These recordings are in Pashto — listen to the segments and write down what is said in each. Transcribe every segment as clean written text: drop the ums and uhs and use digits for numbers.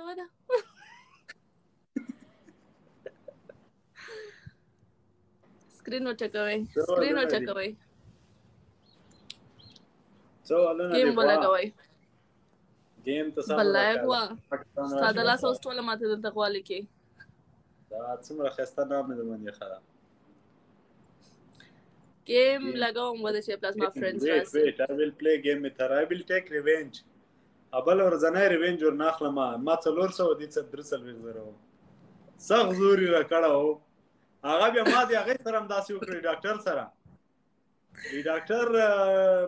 وده سکرین وټکوي گیم ولګوي گیم ته سم بلایګوا ساده لاس اوس ټول ماته دلته غوالي کې دا څومره خسته نام دې باندې خراب گیم لګوم ودا چې پلاس ما فرندز راسي wait I will play game with her I will take revenge ابل ورځنه ریوینج ور ناخلم ما 400 دي 300 زره سخ زوري را کړهو هغه بیا ما دی هغه سره هم داسې وکړي ډاکټر سره دی ډاکټر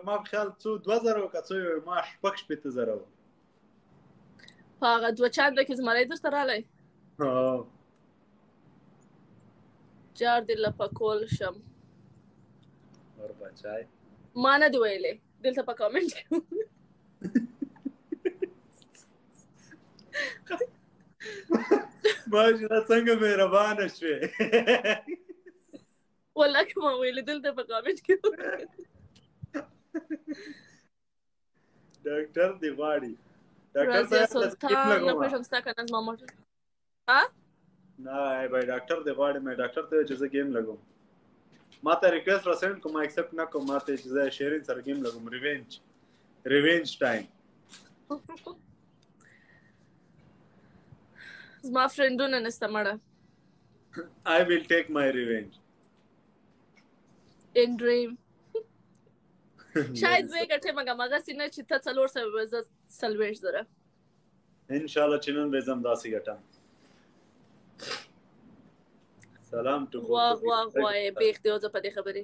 ما په خیال څو 2000 کڅو ما شپږ شپته زره هغه دوه چاند کې زمری درته رالی جار دې لپکول شم ور بچای ما نه دی ویلې دلته په کامنټ کې ماجره څنګه مهربانه شوې والله کوم ویلې دلته په کامنټ کې ډاکټر دی غواړي ډاکټر سلطان نو پښم ستا کنه ما موټر ها نه بھائی ډاکټر دی غواړي مې ډاکټر ته چې زه گیم لګوم ما ته ریکوست را سند کوم ایکسپټ نه کوم ما ته چې زه شیرین سره گیم لګوم ریوینج ټایم زما فرندونه نسته مړه I will take my revenge in dream شاید وې ګټه مګه سینه چې ته څلور سوه ز سلويش زره ان شاء الله چې نن به زم داسې ګټم سلام ټو واه بیخ دی اوس په دې خبرې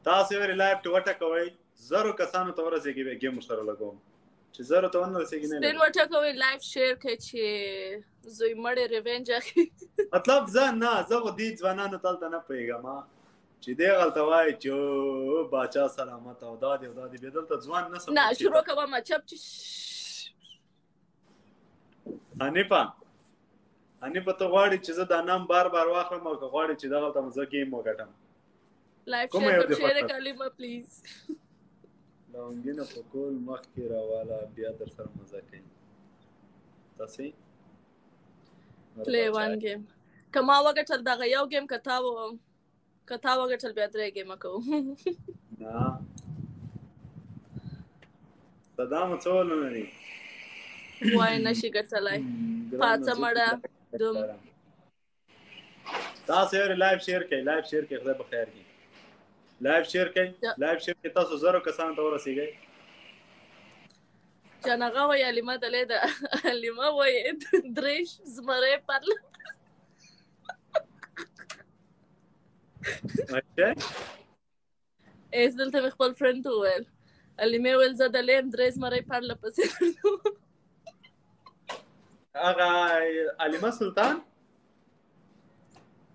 تاسو ور لایو ټو وټه کوي زرو کسانو ته ورسېږي به گیم سره لګوم چې زرو ته ونه رسېږي نه سپین وټه کوي لایو شیر کوي چې زوی مړې ریوینج اخی مطلب زه دې ځوانانو تلته نه پیګم چې دې غلطه وای چې باچا سلامت او دادی به دلته ځوان نه نه شروع کوم ما چپ چې حنیفه ته غواړي چې زه دا نام بار واخلم او غواړي چې دا غلطه مزه گیم وګټم لایو شیر کلمه پلیز لونګینه په کول مخ کې راواله بیا در سره مزه کوي تاسو پلی وان گیم کما وګټل دغه یو گیم کتا وګټل بیا درې گیم کو نه صدام څول نه ني وای نشي ګټلای پاتې مړه دوم تاسو یې لایو شیر کړئ خدای په خیر کې لایو شیر کړئ تاسو زرو کسانو ته ورسیږئ جنغه وای علیمه دلې ده علیمه وای دریش زمره پرل اچھا ایس دلته خپل فرند وویل علیمه ویل زه دلې دریش زمره پرل پسې هغه علیمه سلطان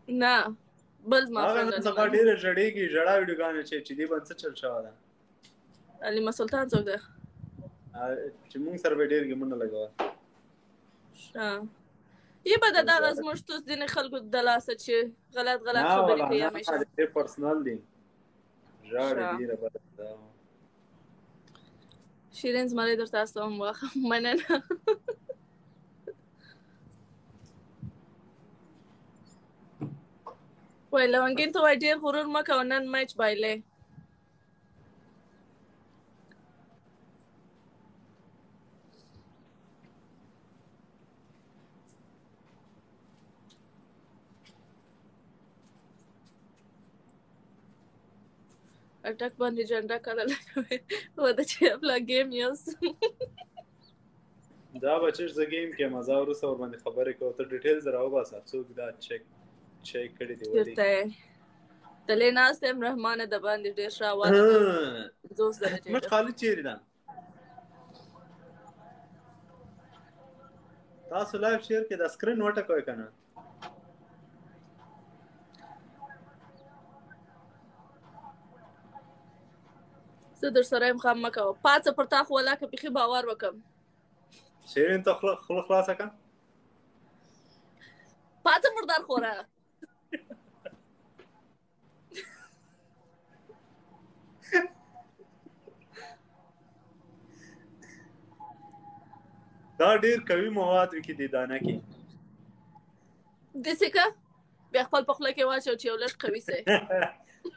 نه بل ما فرند هغه سبا ډیره جړېږي جړا ویډیوګانې چې دې باندې چل شو ده علیمه سلطان څوک ده چې موږ سره ډېر ګمونه لګاوه یی به دا غاز مشتوس دین خلکو د لاسه چې غلط خبرې کوي همیشه نه پرسنل دي جړ ډیره بده شیرین زمری در تاسو هم واخه مننه وای لونګین ته وای ډیر غرور مکه نن میچ بایلې اٹک باندې جنډا کړه لګوي و دا چې خپل گیم یوس دا بچش ز گیم کې مزه ورسره ور باندې خبرې کوو ته ډیټیلز راو باسه څوک دا چیک کړی دی ولې تلې ناس تم رحمان د باندې ډیر شاوات دوست درته مش خالد چیرې ده تاسو لایو شیر کې د سکرین وټه کوي کنه زه در سره هم خام مکو پاتې پر تا خو ولا که بخي باور وکم شیرین ته خلاصه کړه پاتې مردار خوره دا ډیر قوي مواد کې دي دانه کې دسې که بیا خپل په خوله کې واچو چې یو لږ قوي سي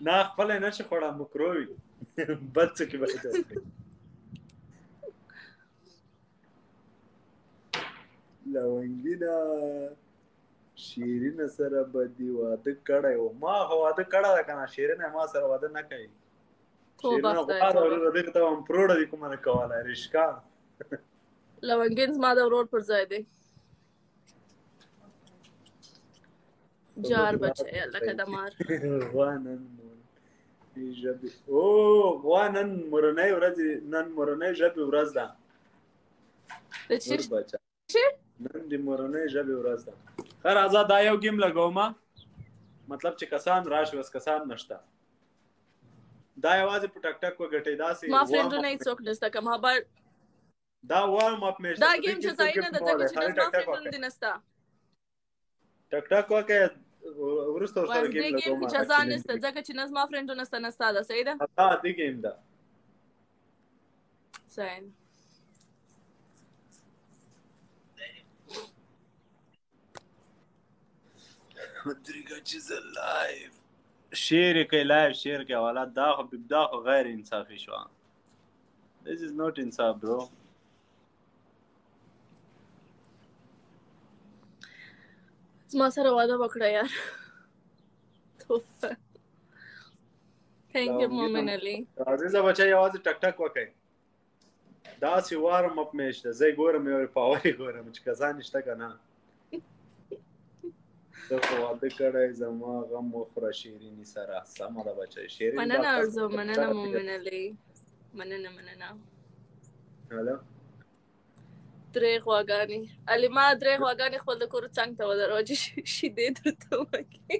نه خپل نه شي خوړه مکرووي بد څه کې به جوړ لونګینا شیرین سره بدی واده کړی و ما خو واده کړی ده کنه شیرین ما سره واده نه کوي توبه شیرین غواړه ورور دغه ته هم پروړه دي کومه نه کوله رشکا لونګین زما د ورور پر ځای دی جار بچی لکه د مار غوانن ژبې او غوانن مورنۍ ورځ نن مورنۍ ژبې ورځ ده نن د مورنۍ ژبې ورځ ده خیر آزاد دا یو گیم لګوم مطلب چې کسان راشي بس کسان نشته دا یوازې په ټک ټک وګټي داسې ما فرندونه هیڅوک نشته کوم خبر دا وارم اپ میشه دا گیم چې ځای نه د ځکه چې ما فرندونه دي نشته ټک ټک وکړه ورسته سره گیم لګوم گیم چې ځان نشته ځکه چې نظم فرندونه نشته دا صحیح ده دا دی گیم ده صحیح مدرګه چې لایف شیر کې لایف شیر کې حواله دا خو غیر انصافي شو this is not انصاف bro ما سره واده وکړه یار thank you مومن علي عزیزه بچا یوازې ټک ټک وکړئ دا سی وارم اپ میشته زه ګورم یو پاوري ګورم چې کزان نشته کنه ته خو واده کړی زما غم وخوره شیریني سره سمه ده بچی شیرین مننه ارزو مننه مومن علي مننه هلو درې غواګانې علي ما درې غواګانې خپل د کور څنګ ته ودرو چې شیدې درته وکړي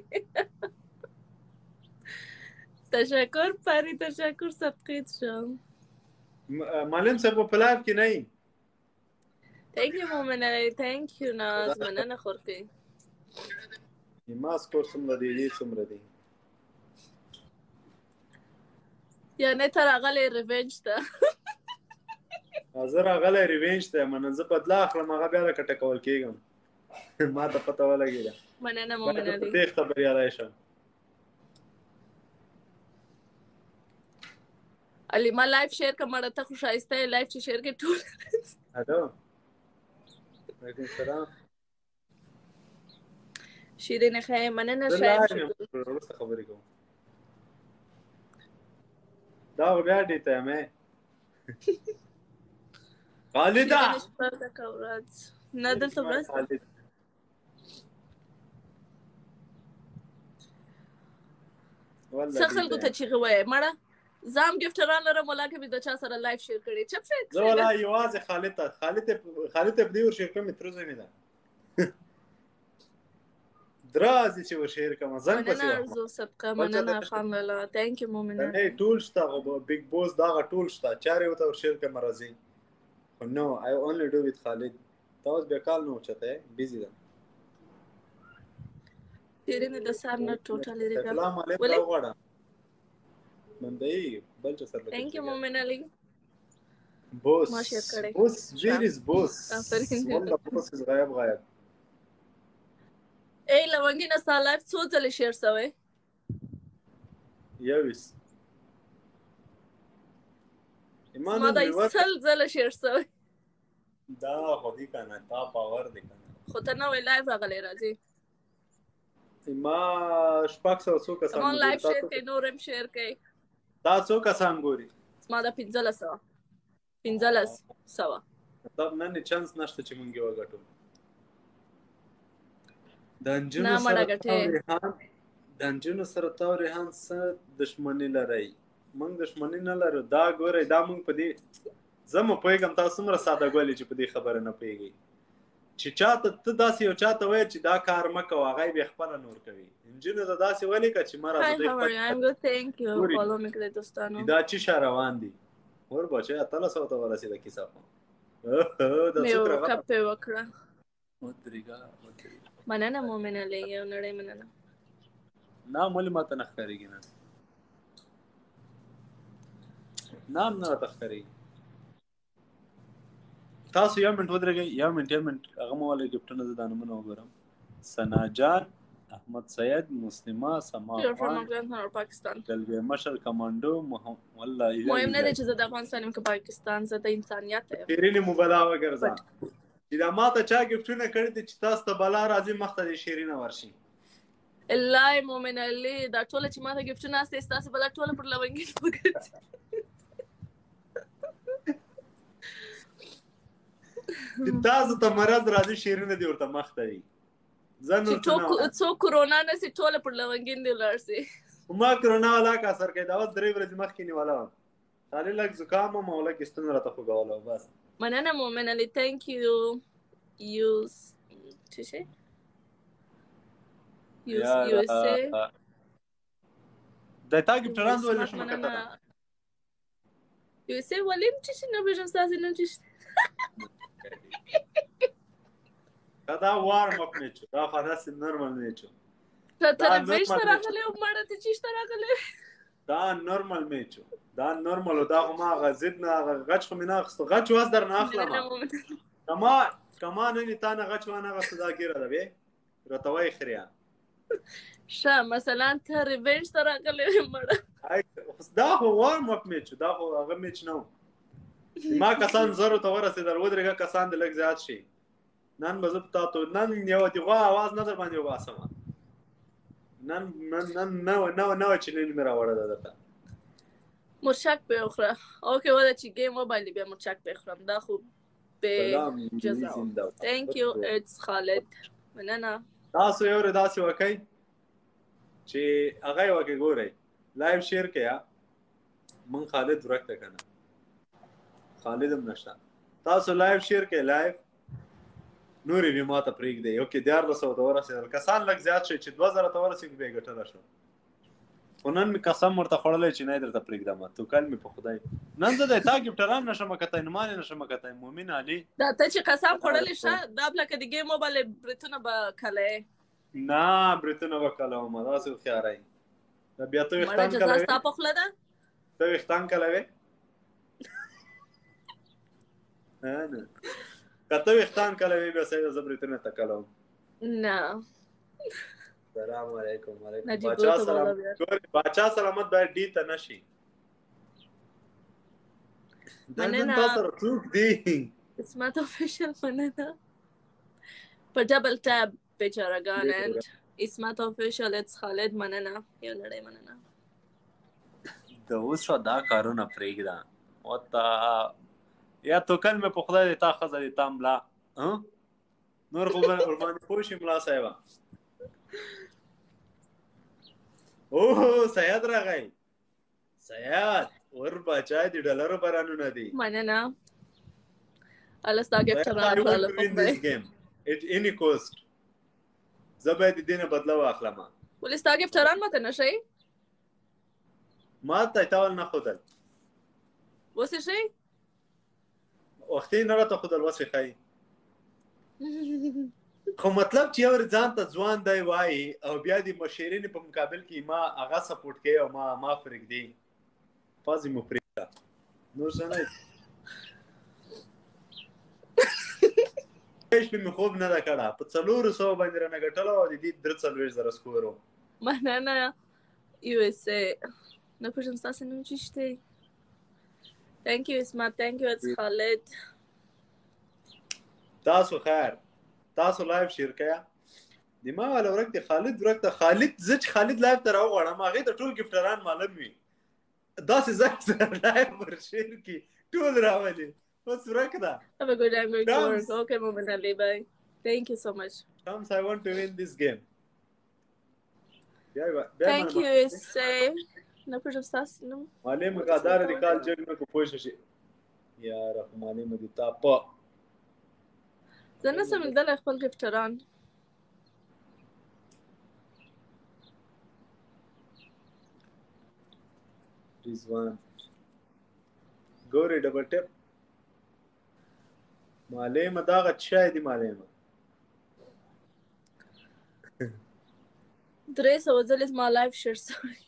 تشکر پری تشکر صدقیت شم معلم صاحب په پلاب کې نه thank you مومن علي thank you ناز مننه خورکې ما سکور څومره دی څومره دی یعنی تر هغه ریونج ته زه راغلی ریونج ته منه زه بدلا اخلم هغه بیا راکټه کول کېږم ما ته پته ولګېده مننه مومن علي تېښته بریالی شم علي ما لایف شیر کوم ته خو ښایسته یې لایف چې شیر کې ټول هلو وعلیکم السلام شیرین خیر مننه شایم وروسته خبرې کوم دا بیا ډیته مې خالده نه دلته ورځ څه خلکو ته چیغې وایې مړه زام ګفټران لرم ولاکه به د چا سره لایف شیر کړي چپ شي زه ولا یوازې خالد ته په دې ور شیر کوم تر زمي ده درازي چې ور شیر کوم ځان پسې مننه ارزو صدقه مننه خان الله ثانک یو مومنه نه ټول شته بیگ بوس دا ټول شته چاره وته ور شیر کوم راځي نو I only do with خالد تاسو به کال نو چته بيزي ده تیرې نه د سار نه ټوټالي ریګا سلام علیکم راوړه مندای بل څه سره ثانک یو مومن علي بوس ما شیر کړي بوس ویر از بوس والله بوس از غایب ای لونګینه ستا لایف څو ځلې شیر شوی یوس ما دا سل ځله شیر شوی دا خو دې کنه تا پاور دې کنه خو ته نو لایف راغلی راځي ما شپږ څو کسان ما لایف شیر کوي نورم شیر کوي تا څو کسان ګوري ما دا 1500 مطلب نن چانس نشته چې مونږ وګټو د انجونو سره تاو ریحان سره دشمنی لري مونږ دشمنی نه لرو دا ګورئ دا مونږ په دې زمو پوهېږم تاسو څومره ساده ګولې چې په دې خبره نه پوهېږئ چې چاته ته داسې یو چاته وایې چې دا کار مه کوه هغه یې بیا خپله نور کوي انجونو ته داسې ولیکه چې ما راځه دا چې شه روان دي ور بچی 1300 ته ورسېده کیسه خو مننه مومن علي یو نړۍ مننه نه مولې ماته نه ښکارېږي نه نام نه راته ښکارېږي تاسو یو منټ ودرېږئ، یو منټ هغه مو ولې ګفټونه زه دا نومونه وګورم. ثنا جان، احمد سید، مسلمه، سما خان، پاکستان، دلګي مشر کمانډو، والله مهم نه دی چې زه د افغانستان یم که پاکستان، زه د انسانیت یم. شیرینې مو بلا وګرځه چې دا ماته چا ګفټونه کړي دي چې تاسو ته بلا راځي مخته د شیرینه ورشي. الله مومن علي دا ټوله چې ماته ګفټونه استې ستاسې بلا ټوله پر لونګین وګرځي. چې تاسو ته مرض راځي شیرینه دې ورته مخته وي. چې څو کرونا نه سي ټوله پر لونګین دی ولاړ سي. ما کرونا والا کا اثر کوي دا اوس 3 ورځې مخکې نیولا وم، خالي لږ زکام وم او لږ ستونی راته خوږولی و بس. مننه مومن علي، thank you. څه شی USA د تا ګفټران ولې نشم کتلی USA ولې چې شي نه پېژنم ستاسې نوم چې دا وارم اپ میچ دا خو داسې نورمال میچ ته ریویج ته راغلی و مړه ته چیش ته راغلی دا نورمال میچ دا نورمال دا خو ما هغه ضد نه هغه غچ خو مې نه اخیستو غچ واس در نه اخلم کما نه تا نه غچ وانه اخیستو دا ګیره ده بې راته وایي خریان ښه مثلا ته ریویج ته راغلی مړه دا خو وارم اپ میچ دا خو هغه میچ نه ما کسان زرو ته ورسېدل ودرېږه کسان د لږ زیات شي نن به زه په تاسو نن یو د غوا اواز نه در باندې وباسم نن نو چینل مې راوړه ده درته مرچک به وخوره اوکې وده چې ګیم وبایلې بیا مرچک به خورم دا خو به جزا thank you it's خالد مننه تاسو یو داسې وکئ چې هغه یې وکئ ګورئ لایو شیر کړئ من خالد ورکته کنه خالد هم نشته تاسو لایو شیر کړئ لایو نورې وي ما ته پرېږدئ اوکې 1400 ته ورسېدل کسان لږ زیات شي چې 2000 ته ورسېږي بیا یې ګټله شو خو نن مې قسم ورته خوړلی چې نه یې درته پرېږدم توکل مې په خدای نن زه د تا ګفټران نشم کتای نومان یې نشم کتای مومن علي دا ته چې قسم خوړلی شه دا پلکه د ګیم موبایل برېتونه به کلی نه برېتونه به کلوم داسې هوښیاری دا بیا ته ویښتان مړه جزا ستا په خوله ده ته ویښتان کلوې نه کته ویښتان کلوې بیا سید زه برېتونه ته کلوم نه سلام علیکم باچا سلامت باید ډی ته نشي مننه تاسو څوک دی اسمت official مننه په ډبل ټاب بیچارهګان and اسمت official it's خالد مننه یو نړۍ مننه د اوس دا کارونه پرېږده وتا یا توکل مې په خدای دې تا ښځه دې تا ملا نور خو ورباندې پوه شي ملا صاحبه اوه سیاد راغی سیاد ور بچای دی ډالر برانونه دی مننه الله ستا ګفټران الله په خدای at any cost زبې دې نه بدلا واخلم ولې ستا ګفټران ماته نشي ما ته تاول نه خدل وسه شي وختي نه راته خدل وسه خای خو مطلب چې اور ځان ته ځوان دی وای او بیا د مشیرین په مقابل کې ما هغه سپورټ کوي او ما فرق دی فازي مو پریکا نو څنګه هیڅ په خوب نه دا کړه په 400 باندې رانه غټلو او د دې 340 سکورو مننه USA نه پښم تاسو نو چشته thank you اسمت thank you it's خالد تاسو خیر تاسو لایو شیر کیا د ما ولا ورک دی خالد ورکته خالد زچ خالد لایو تر وغړم هغه ته ټول ګفټران معلوم وي داسې زړه لایو ور شیر کی ټول راولي اوس ورکده have a good day I'm going to work okay moment Ali bye thank you so much Comes I want to win this game thank you say نه پښم تاسو نو مالې مقدار د کال جګ نه کو پوښ شي یا رحمانه مدي تا په زه نه سم دل خپل ګفټران رضوان ګوري ډبل ټیپ مالې مداغه چای دی مالې 300 ځلې ما لایف شیر سوري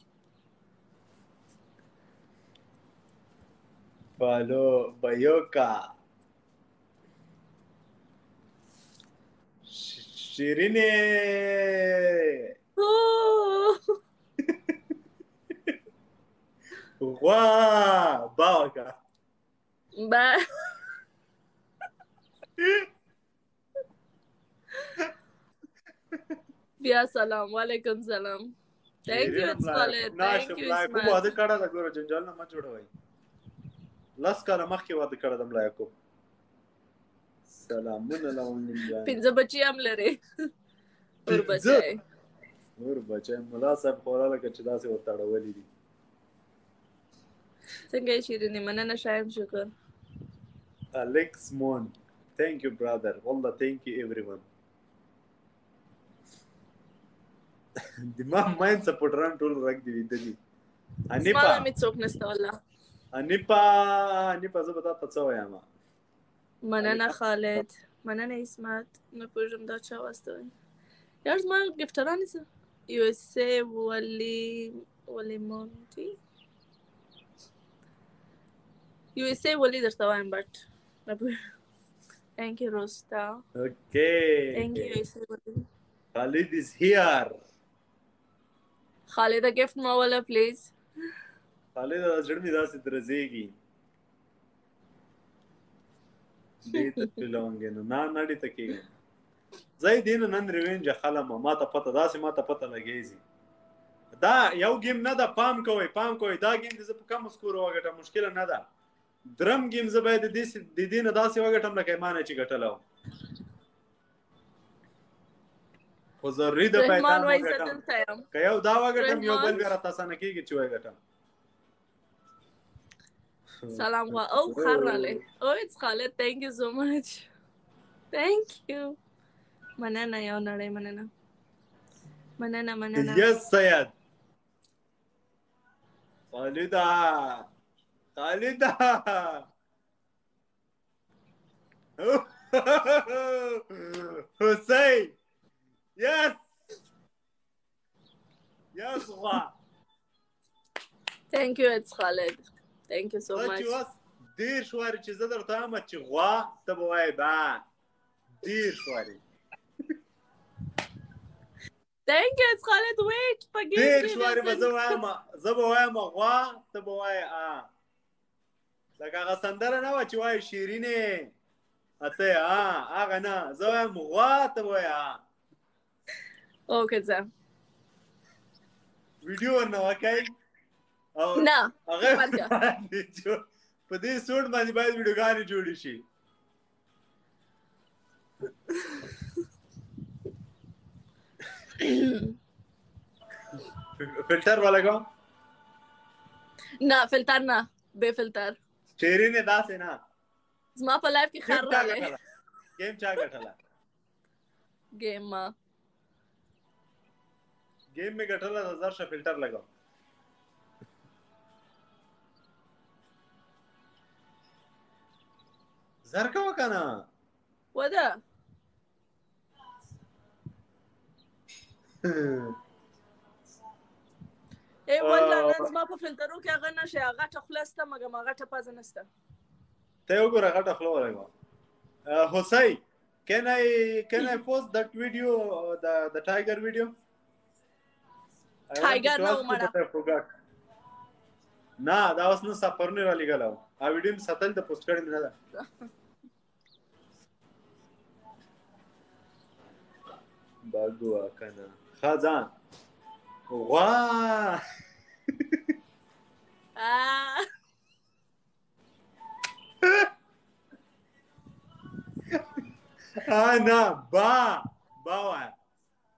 فالو بایوکا شیرینې غوا با وکړه با بیا سلام وعلیکم سلام thank you it's Khalid thank you کوم واده کړه دا ګوره جنجال نه ما جوړوي لاس کاله مخکې واده کړه د ملا یعقوب سلامونه لونګ پنځه بچي هم لري اور بچي ملا صاحب خوراله که چې داسې ورته اړولي دي څنګه یې شیرینې مننه شایم شکر Alex Mon thank you brother والله thank you everyone د ما ماین سپورټران ټول رګ دی دي انیپا ما مې څوک نشته والله انیپا زه به تاسو څه وایم مننه خالد مننه اسمت نه پوهېږم دا چا واستوي یار زما ګفټران څه یو اس اے ولی مونټي یو اس اے ولی درته وایم بټ thank you Rosta okay thank you USA ولی Khalid is here Khalid a gift ما ولا please Khalid زړه مې داسې درځيږي دې ته لونګ نه نړۍ ته کېږي زای دین نن ریونج خلم ما ته پته لګیږي دا یو گیم نه ده پام کوئ دا گیم دې په کم سکور وګټه مشکل نه ده درم گیم زه باید د دې نه داسې وګټم لکه مانه چې ګټلو خو ضروري ده پیدا وګټم که یو دا وګټم یو بل بیا راته نه کېږي چې وګټم سلام وا او خراله او it's Khalid thank you so much thank you مننه یو نړۍ مننه yes سید خالدا Hussein yes وا thank you it's Khalid thank you so much دیر شواري چې زه درته وایم چې غوا ته به وایې با دیر شواري thank you it's Khalid wait دیر شواري به زه به وایم غوا ته به وایې لکه هغه سندره نه وه چې وایي شیرینې اته هغه نه زه وایم غوا ته به وایې اوکې ځه ویډیو ورنه وکئ نه هغه په دې سوټ باندې باید ویډیوګانې جوړې شي فلټر ولګاو نه فلټر نه بے فلټر شیرینې داسې نه زما په لایف کې خر راغلی گیم چا ګټله گیم مې ګټله د زرشه فلټر لګاو زرکه وکنه وده ای والله نن زما په فلټرو کې هغه نشي هغه ټخلسته مګم هغه ټپازه نسته ته وګوره هغه ټخلو ولګو Hussein can I post that video the tiger video tiger no مړه نه دا اوس نو سفرونه را لګاو ا ویډیو ساتل ته پوسټ کړم نه ده باګوا کنه خزان غوا نه با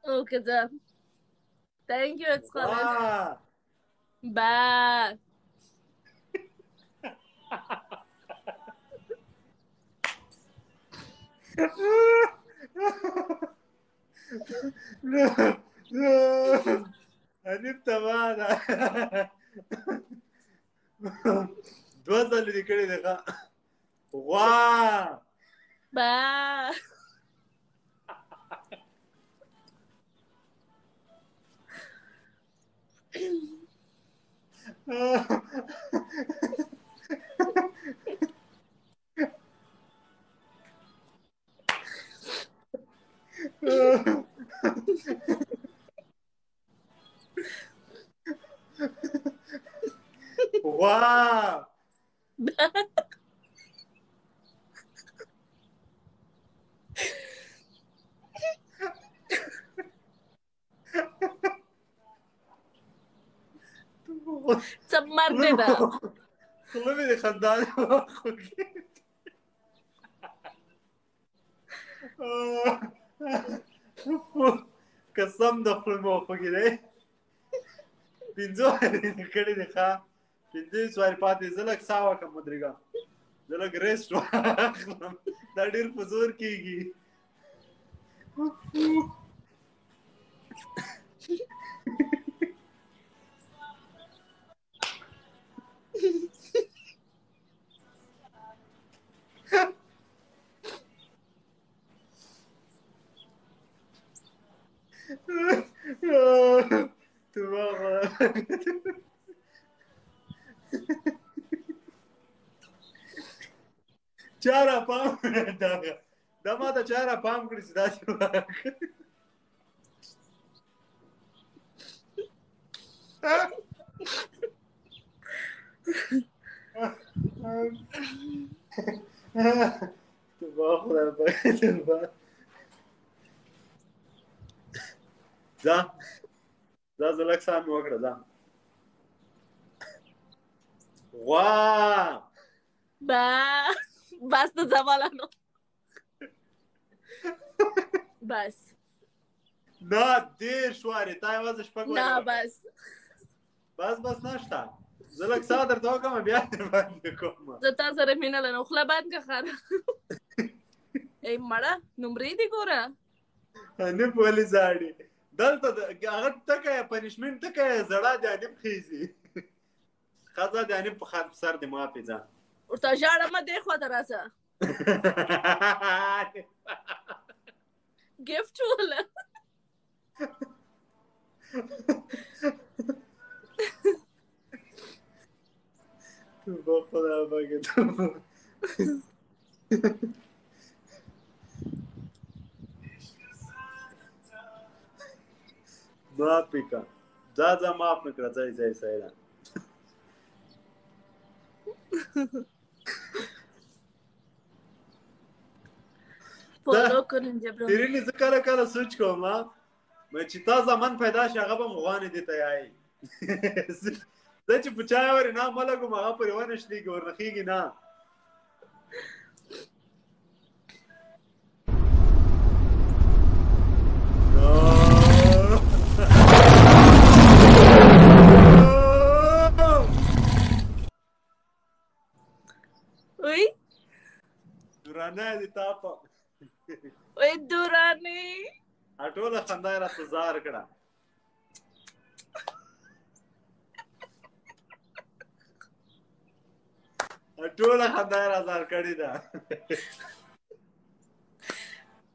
اوکې ځه thank you it's Khalid با انیب تمانا دو ځلې دې کړې ده غوا با غوا څه مرګ دی دا خوله مې د خندا خوږې قسم د خپل مو خوږې دی 15 کړي دي ښه 15 سواري پاتې زه لږ ساه وکړم مدرګه زه لږ ریسټ واخلم دا ډېر په زور کېږي چاره پام دا ما ته چاره پام کړي چې داسې ځه زه لږ ساه مې وکړه ځه غوا بس د زمالانو بس نه 10 شوارې تا یوازې شپږ نه بس نشته زه لږ ساه درته وکړم بیا در باندې کوم زه تا سره مینه لرم خوله بند که خره ای مړه نمرې دي ګوره نه پولی زاړي دلته هغه ټکه پنشمنټ ټکه زړه د انیب خیزي ښځه د انیب په خان سر د ما پیځه ورته ژاړه مه دې خوا ته راځه ګفټ وله توبه خدا پاکه توبه معاف پیکا ځه معاف مې کړه ځای سایره فالو کنم جبران تیرینی زه کله سوچ کوم چې تا زمان پیدا شي هغه به مغوانې دي ته یایي زه چې په چای ورې نه ملګم هغه پرې ونه شلېږي ورنخېږي نه وی دورانه دي تا په وی دورانه ټوله خندا یې راته زار کړه ټوله خندا یې رازار کړې ده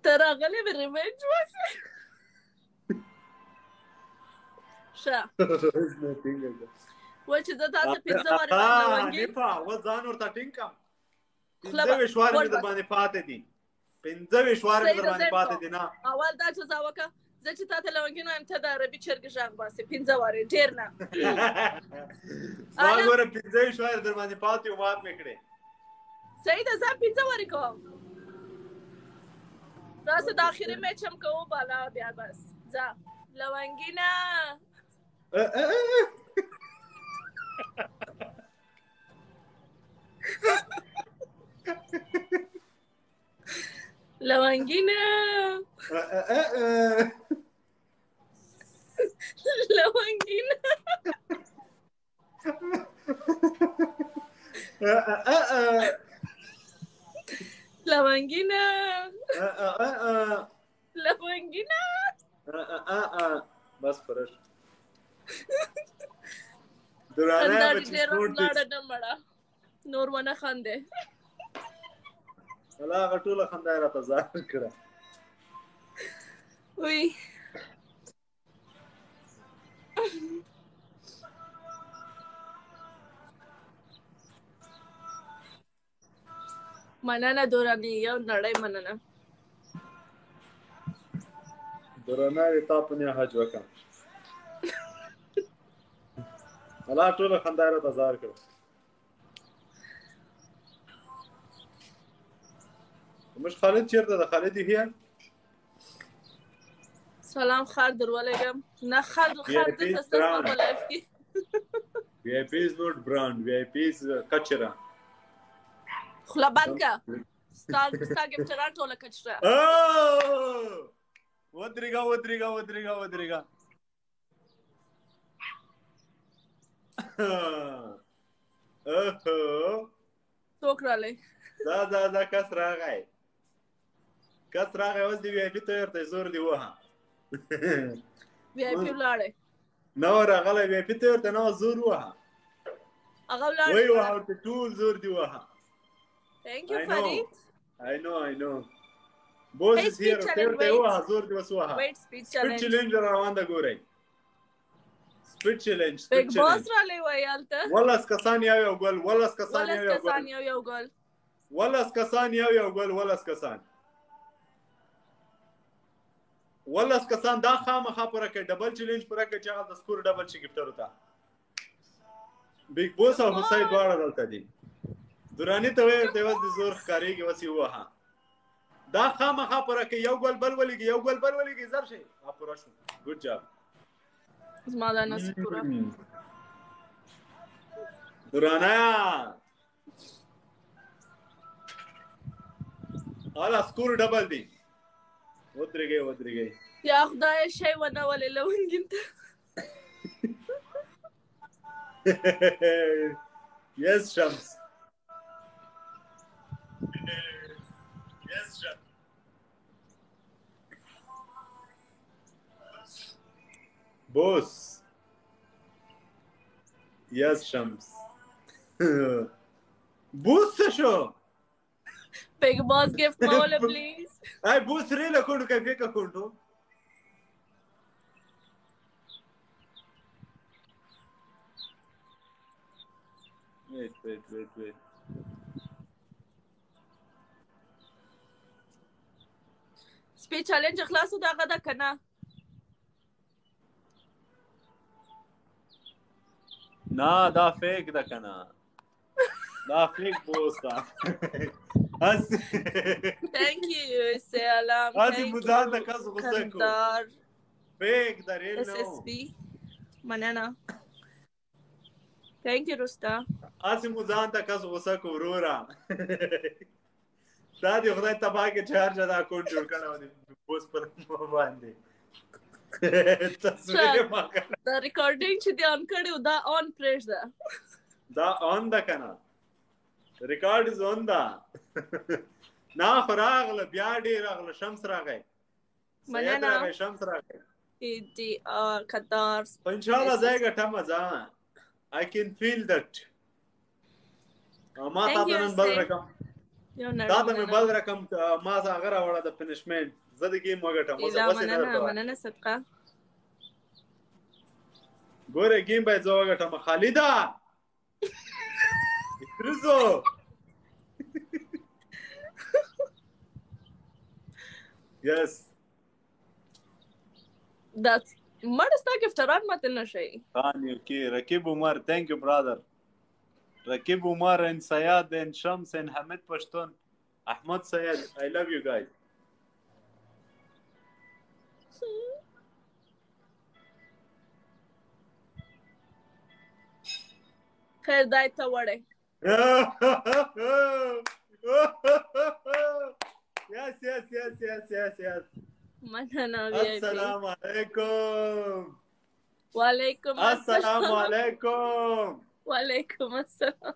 ته راغلی مې ریونج وکړې ښه وایي چې زه تا ته 15 وارې لونګې و ځان ورته ټینګ کړم 15 وارې مې در باندې پاتې دي 15 وارې مې در باندې پاتې دي نه اول دا چې زه وکړه زه چې تا ته لونګې نوایم ته د عربي چرګ غږ باسې 15 وارې ډېر نه ما ګوره 15 وارې در باندې پاتې وو معاف مې کړې صحیح ده زه 15 وارې کوم راسه د آخري میچ هم کوو بالا بیا بس ځه لونګینه لونګینه لونګینه لونګینه لونګینه بس فرش درانه بچی سپورت دې نور ونه خنده ولا غټوله خندا راته ځار کړه وی مننه دوراني یو نړۍ مننه درنه تا په نه حج وکم الله ټول خندای را تزار کړ مش خالد چیرته ده خالد هي سلام خر درولګم نه خر د تاسو په لایف کې وی آی پی نوٹ برانډ وی آی پی کچرا خلا بانکا ستا ګفټران ټوله کچرا ودرېګا څوک رالی دا کس راغی اوس دی وی آی پی ته ورته زور دی وها وی آی پی ولاړې نو راغلی وی آی پی ته ورته نو زور وها هغه ولاړې وای وها ورته ټول زور دی وها Thank you, Farid. I know. Boss is here. Wait. Wait, speech challenge. Speech challenge روان ده ګورئ. Speech challenge. Big boss را لوي الته. ولس کسان یو ګل. ولس کسان دا خامخا پوره کې ډبل چیلنج پوره کې چې هغه د سکور ډبل شي گیفټر وتا. بیگ بوس او حسین دواړه دلته دي. درانی ته وې د زور ښکاریږي وسی وها دا خامخا پوره کې یو ګل بل ولګي زر شي پوره شو ګډ جاب زما دا نس پوره درانا الا سکور ډبل دی ودرېږي یا خدای شی ونه ولې لونګینته yes Shams Boss. Yes, Shams. Boss شو. Big boss gift مولا please. Ay boss ريلا كونو كيفك كونو. Wait. Speech challenge خلاصو دا غدا کنه. ना दा फेक दा कना दा फेक बोस्ता thank you سلام هذه مزاده كاز غسكو फेक दा ريل نو SSB مننه thank you رستا هذه مزاده كاز غسكو ورورا دا دي خدای تبا کې چارج دا اکاونټ جوړ کړو دي بوس پر باندې تصویر ما کړ دا ریکارډینګ چې دی اون کړو دا اون پریس دا اون دا کنه ریکارډ از اون دا نا فراغله بیا ډیر راغله شمس راغی مننه شمس راغی دی قطار ان شاء الله زایګه تمزه I can feel that ما تا نن بل رقم دا ته بل رقم ما هغه راوړه د پنشمنت زه د گیم وګټم اوس بس نه مننه صدقه ګوره گیم به زه وګټم خالدا ترزو yes that's مرستا گفتران ماته نشي ثاني اوكي ركيب عمر ثانك يو برادر ركيب عمر ان سياد ان شمس ان حمد پشتون احمد سيد I love you guys خیر دای ته وړه yes مننه السلام علیکم وعلیکم السلام علیکم وعلیکم السلام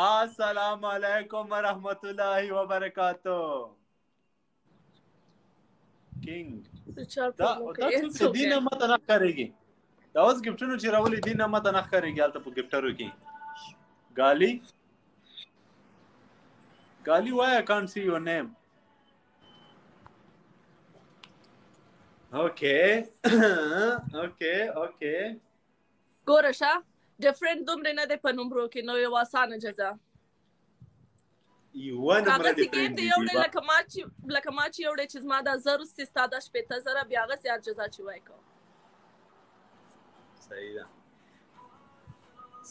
السلام علیکم ورحمۃ اللہ وبرکاتہ کینگ دا دینه مت نه کاریږي دا اوس گیفټونو چې راولي دینه مت نه کاریږي البته په گیفټرو کې ګالی why I can't see your name okay ګورشه ډیفرنٹ دومره نه ده په نمبرو کې نو یو اسانه جزا یوه نمره هغه دې ګیم دی یو ډی لکه ما چې یو ډی چې زما دا 1000 ستا د 18000 بیا هغه سي جزا چې وای کو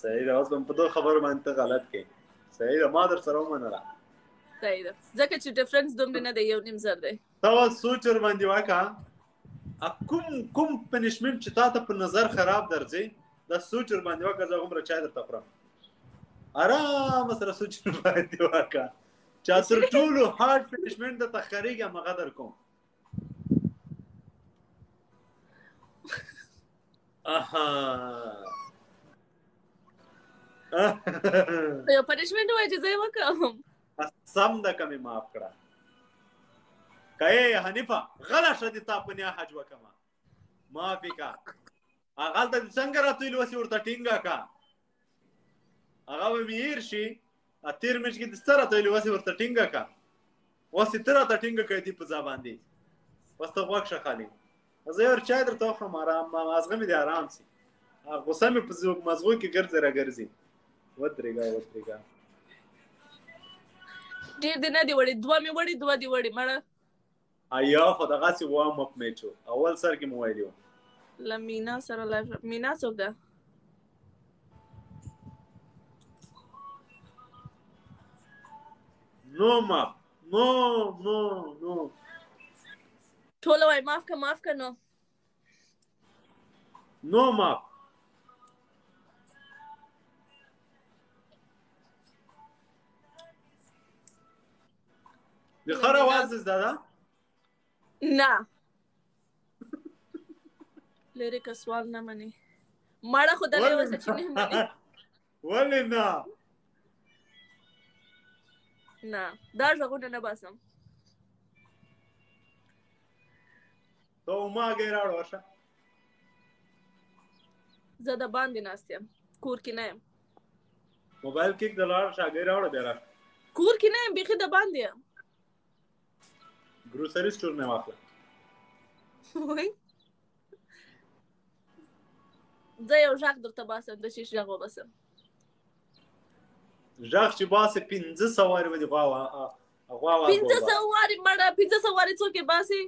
صحیح ده اوس په دوه خبرو باندې غلط کې صحیح ده ما در سره ومنله صحیح ده ځکه چې ډیفرنس دومره نه دی 1.5 زر دی تا سوچ ور باندې وکړه کوم پنیشمنت چې تا ته په نظر خراب درځي دا سوچ ور باندې وکړه زه عمره چا درته خورم آرام سره سوچ ور باندې وکړه چا تر ټولو هارد پنیشمنت د تخریګه مغدر کوم یو پنیشمنت وای چې زه وکم سم د کمی معاف کړه کای حنیفه غلا شدی تا پنیا حج وکما معافی کا هغه ته څنګه راتویل وسی ورته ټینګه کا هغه ویر شي اتیر مش کې د ستاره تویل وسی ورته ټینګه کا وسی تر ته ټینګه کوي دی په ځبان دی واسطه وښه خالي زه ور چا درته خو آرام مازغه مې دی آرام سي غوسه مې په مزغو کې ګرځي را ګرځي ودرېګا ډیر دی نه دی وړي دوه مې وړي دوه دی وړي مړه ایا خو دغه سی وام اپ میچو اول سر کې مو ویلو لمینا سره لایف مینا څوک ده نو ماپ نو ټول وای معاف کا نو ماپ د خره आवाज زده نه لری کا سوال نه مني ماړه خدای له وسه چې نه مني ولې نه دا ځغونه نه باسم ته ما ګیراړ ورشه زه د باندې ناستم کور کې نه یم موبایل کې د لار شاګیراړ بیره کور کې نه یم بيخي د باندې یم ګروسری سٹور نه واخله وای زه یو ژغ درته باسم د شیش ژغ وباسم ژغ چې باسه 1500 واری ودی غوا 1500 واری مړه 1500 واری څوک باسي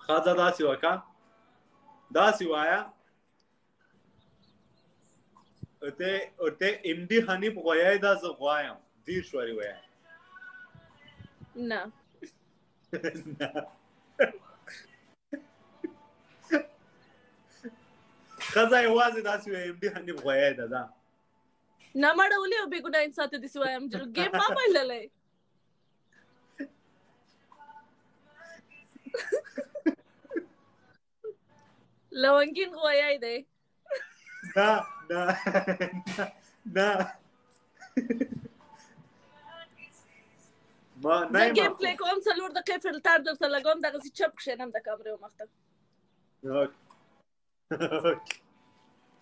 خاطر داسي وایا ته ام ډي حنیف غوایای دا زه غوایم دیر شواري وایا نه خزای وازه داسي ام ډي حنیف غوایای دا نه مړه ولې او بګو 9 ساعت دي سوایم ګیم ما مللې لونګین غوایای دی نه ما نه گیم پلی کوم څلور دقیقې فلټر درته لګوم دغه څه چپ کښینم د کامرې مخته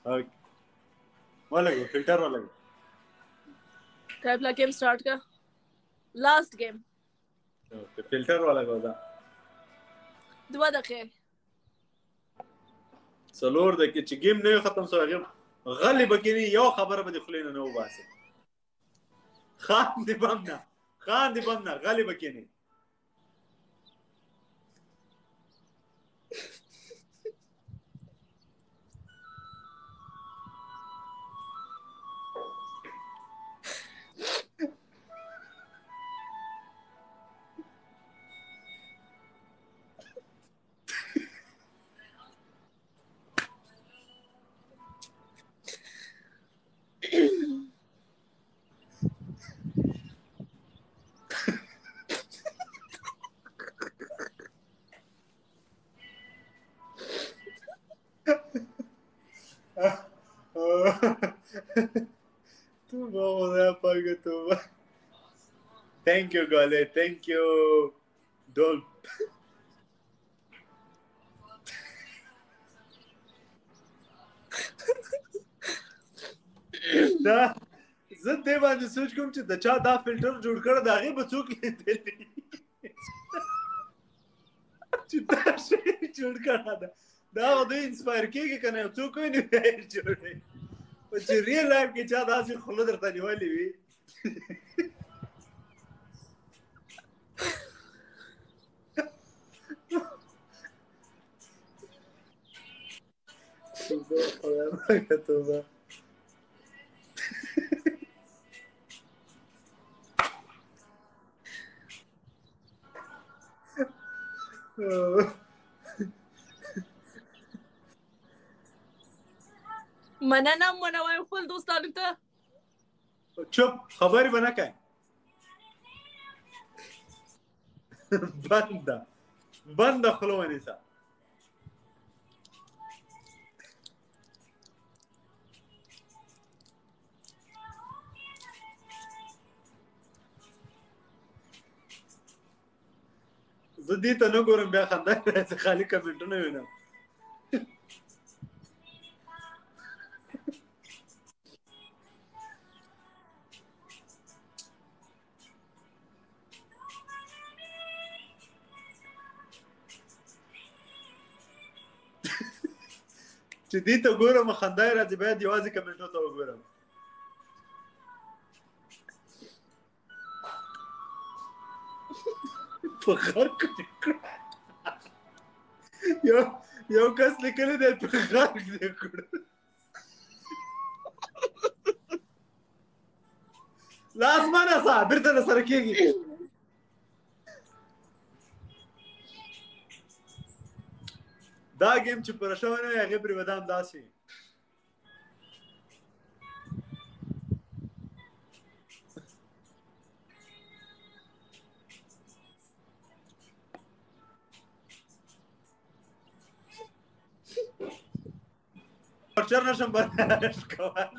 اوکې ولګو فلټر ولګو ټایپ لا گیم سٹارټ کا لاست گیم اوکې فلټر ولګو دا 2 دقیقې څلور دقیقې چې گیم نه ختم سو هغه غلی بکینی یو خبره به خلینو نه وباسي خان دی بمنا غلی بکینی Thank you, Gale. Thank you, Dol. دا زه دې باندې سوچ کوم چې د چا دا فلټر جوړ کړ دا غي به څوک لیدلی چې دا شی جوړ کړه دا د انسپایر کېږي کنه څوک نه جوړي چې ریل لایف کې چا داسې خوله درته نیولې وي توبه مننه منوي خپل دوستانو ته چپ خبرې به نه کوې بنده خوله ونیسه زه دې ته نه ګورم بیا خندا راځي خالي کمنټونه وینم چې دې ته ګورم خندا راځي باید یوازې کمنټو ته وګورم په غر کې یو کس لیکلی دی په غر کې کړ لاس مانه سا بیرته نه سره کېږي دا گیم چې پوره شوی نه وي هغې پرې به دا همداسې ټورچر نشم برداشت کول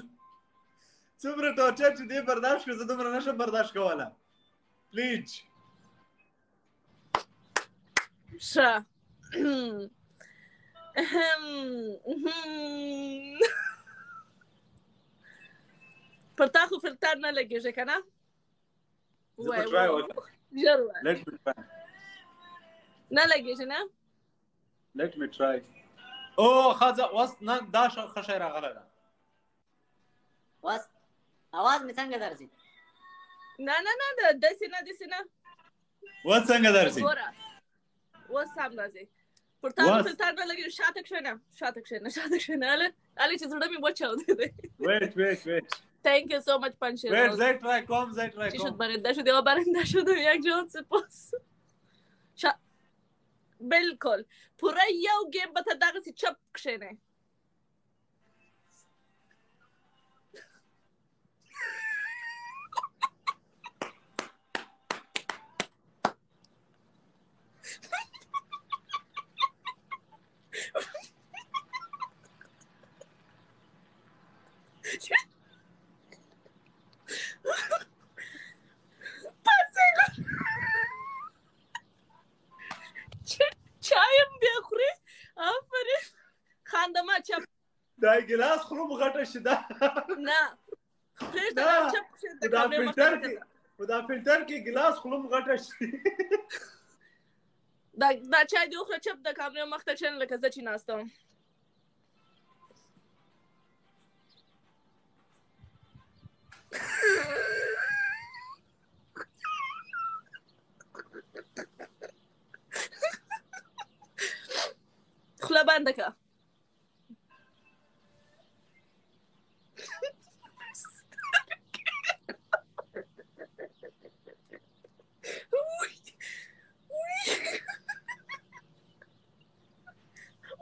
څومره ټورچر چې دې برداشت کړو زه دومره نشم برداشت کولی پلیج ښه پر تا خو فلټر نه لګېږي که نه ژر ووایه نه لګېږي نه let me try او خځه اوس نه دا ښه شی راغلی ده اوس اواز مې څنګه درځي نه نه نه داسې نه داسې نه اوس څنګه درځي ګوره اوس هم راځي پر تا فلټر نه لګېږي شاته کښېنه هلې چې زړه مې وچاودی دی wait Thank you so much پنشیر زه ترای کوم چی شد برنده شدی آقا برنده شدم یک جهان سپاس بالکل پوره یو گیم به تا دغسې چپ کښېنی چایم بیا خوري آفرین خنده ما چپ دا ګلاس خورم غټه شي دا نه پرېږده دا چپ کښې د کامرې مخته په دا فلټر کې ګلاس خورم غټه شي دا چای دې وخوره چپ د کامرې مخته کښېنه لکه زه چې ناسته وم خوله بنده که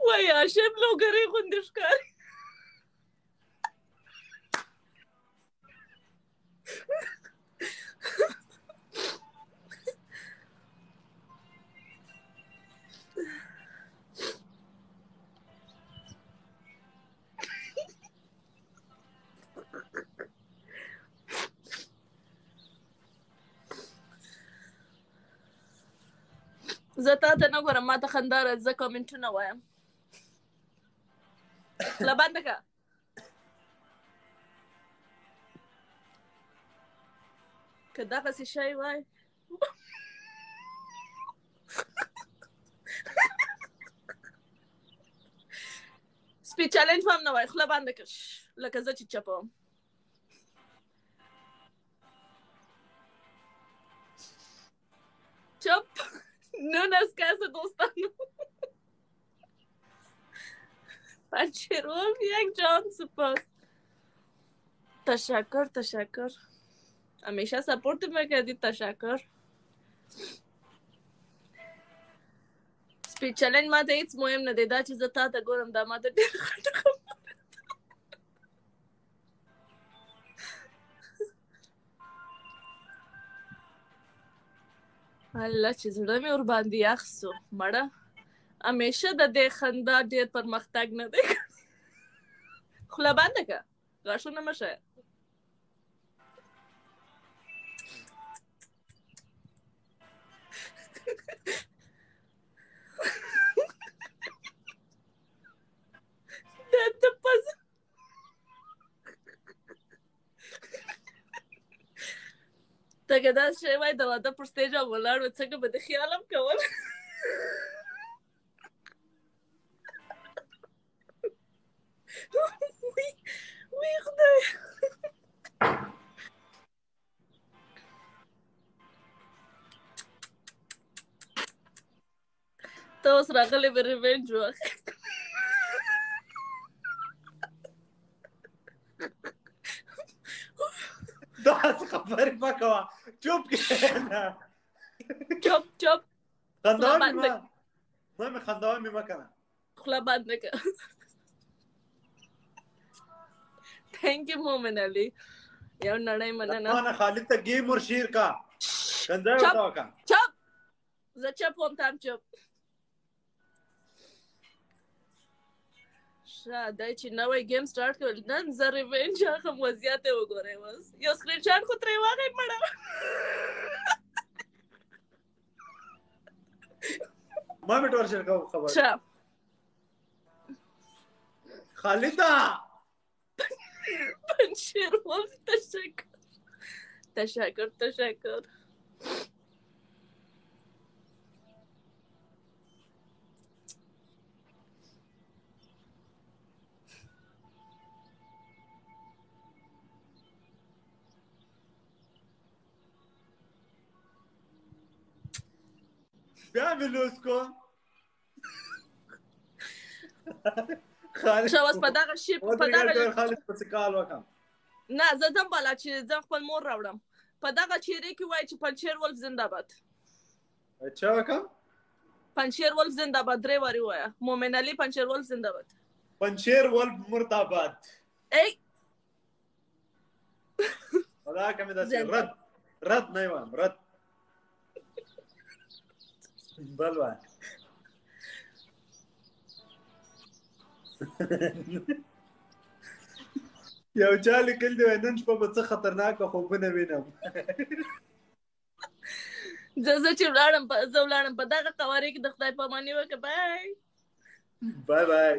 وای هاشم لوګرې غوندې ښکاري زه تا ته نه ګورم ما ته خندا راځي زه کامنټونه وایم خوله بنده که که دغسې شی وای سپی چالنج هم نه وای خوله بنده کړ لکه زه چې چپم چپ نون از کس دوستانو پنچرول یک جان سپاس تشکر همیشه سپورت میکردید تشکر سپی چالنج ما ته هیڅ مهم نه دی دا چې زه تا ته ګورم دا ما ته ډېر خټه خبره الله چې زړه مې ورباندې یخ سو مړه همیشه د دې خندا ډېر پرمختګ نه دی خوله بنده که غاښونه مه ښیه ته پزه ته که داسې شی وای د واده پر سټیج او ولاړ و څنګه به د خیال هم کول وی خدای ته اوس راغلی به ریونج واخلې داسې خبرې مه کوه چوپ کښېنه چپ خنداوه مې مه خنداوه مې مه کنه خوله بنده که تhank you مومن علي یو نړۍ مننه مانه خالد ته گیم ور شیر کا کنده ورته وکړه چپ زه چپ وم ته هم چپ ښه دی چې نوی گیم سټارټ کړل نن زه ریونج اخلم وضعیت یې وګورئ اوس یو سکرین شاټ خو ترې واخئ مړه ما مې ټول شیر کوم خبر ښه خالده پنشیر ولف تشکر بیا مې لوس کو ښه اوس په دغه شي په دغه خالد پسې کال وکړم نه زه ځم بالا چې زه خپل مور راوړم په دغه چیرې کې وایي چې پنچیر ولف زنده‌باد چا وکړم پنچیر ولف زنده‌باد درې وارې ووایه مومن علي پنچیر ولف زنده‌باد پنچیر ولف مرداباد ای خدا که مې داسې رد نه وایم رد بل وای یو چا لیکل دی نن شپه به څه خطرناکه خوبونه وینم زه چې ولاړم په دغه قوارې کې د خدای پاماني وکړه بای بای